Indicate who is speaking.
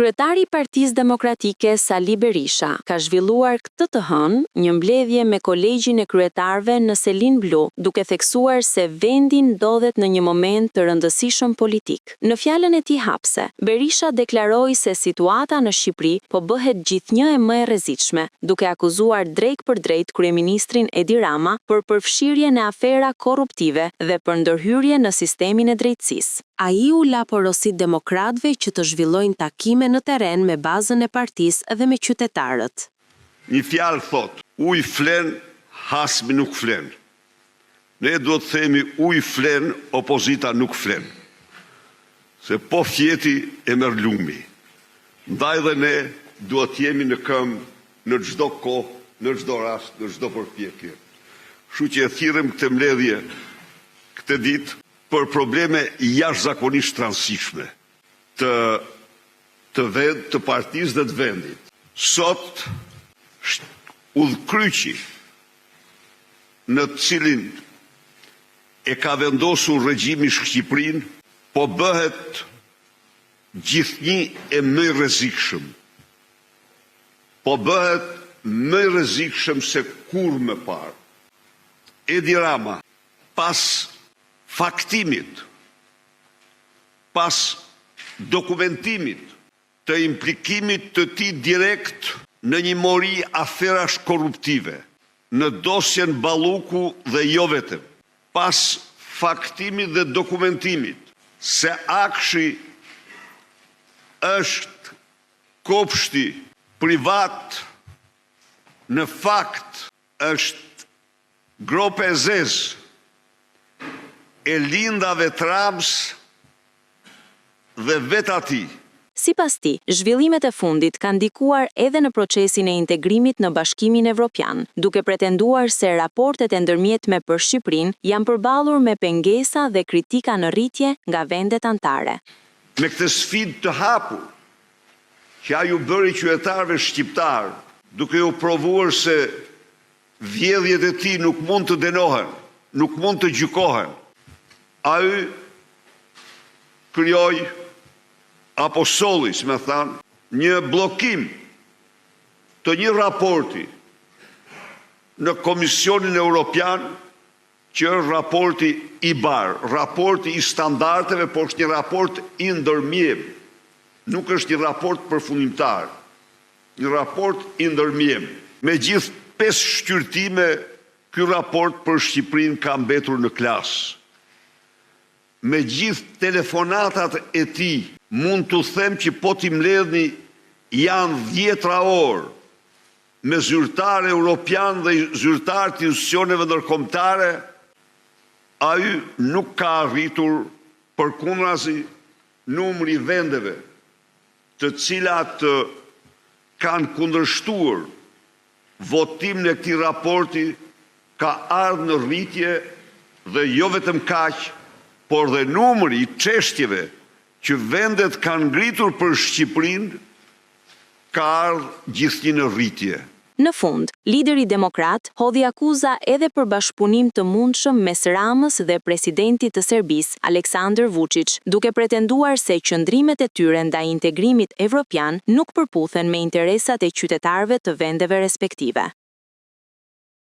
Speaker 1: Kryetari i Partisë Demokratike Sali Berisha ka zhvilluar këtë të hënë një mbledhje me kolegjin e kryetarëve në Selin Blu, duke theksuar se vendi ndodhet në një moment të rëndësishëm politik. Në fjalën e tij hapse, Berisha deklaroi se situata në Shqipëri po bëhet gjithnjë e më e rrezikshme, duke akuzuar drejt për drejt kryeministrin Edi Rama për përfshirje në afera korruptive dhe për ndërhyrje në sistemin e drejtësisë. Ai u la porosit demokratëve që të zhvillojnë takime në terren me bazën e partisë dhe me qytetarët.
Speaker 2: Një fjalë thot, ujë flen, hasmi nuk flen. Ne duhet të themi ujë flen, opozita nuk flen. Se po fjeti e merr lumi. Ndaj dhe ne duhet të jemi në këmbë në çdo kohë, në çdo rast, në çdo përpjekje. Kështu që e thirrëm këtë mbledhje këtë ditë për probleme jashtëzakonisht të rëndësishme të partisë dhe të vendit. Sot udhkryqi në të cilin e ka vendosur regjimi Shqipërinë po bëhet gjithnjë e më i rrezikshëm. Po bëhet më i rrezikshëm se kur më parë. Edi Rama, pas faktimit, pas dokumentimit të implikimit të tij direkt në një mori aferash korruptive, në dosjen Balluku dhe jo vetëm, pas faktimit dhe dokumentimit se Akshi është kopshti privat, në fakt është grope e zezë e lindave Trams dhe vet ati.
Speaker 1: Sipas tij, zhvillimet e fundit kanë ndikuar edhe në procesin e integrimit në Bashkimin Evropian, duke pretenduar se raportet e ndërmjetme për Shqipërinë janë përballur me pengesa dhe kritika në rritje nga vendet anëtare.
Speaker 2: Me këtë sfidë të hapur, që ai u bëri qytetarëve shqiptar, duke u provuar se vjedhjet e tij nuk mund të dënohen, nuk mund të gjykohen, ai krijoi apo solli, si më thanë, një bllokim të një raporti në Komisionin Evropian, që është raporti i barë, raporti i standardeve, por është një raport i ndërmjem, nuk është një raport përfundimtar, një raport i ndërmjem. Me gjithë 5 shqyrtime, ky raport për Shqipërinë ka mbetur në klasë. Me gjithë telefonatat e tij, mund të them që po t'i mbledhni janë 10 orë me zyrtarë europian dhe zyrtarë të institucioneve ndërkombëtare, ai nuk ka arritur përkundrazi numri i vendeve të cilat kanë kundërshtuar votimin e këtij raporti ka ardhur në rritje dhe jo vetëm kaq, por dhe numri i çështjeve që vendet kanë ngritur për Shqipërinë ka ardhur gjithnjë në rritje.
Speaker 1: Në fund, lideri demokrat hodhi akuza edhe për bashkëpunim të mundshëm mes Ramës dhe presidentit të Serbisë, Aleksandar Vučić, duke pretenduar se qëndrimet e tyre ndaj integrimit evropian nuk përputhen me interesat e qytetarëve të vendeve respektive.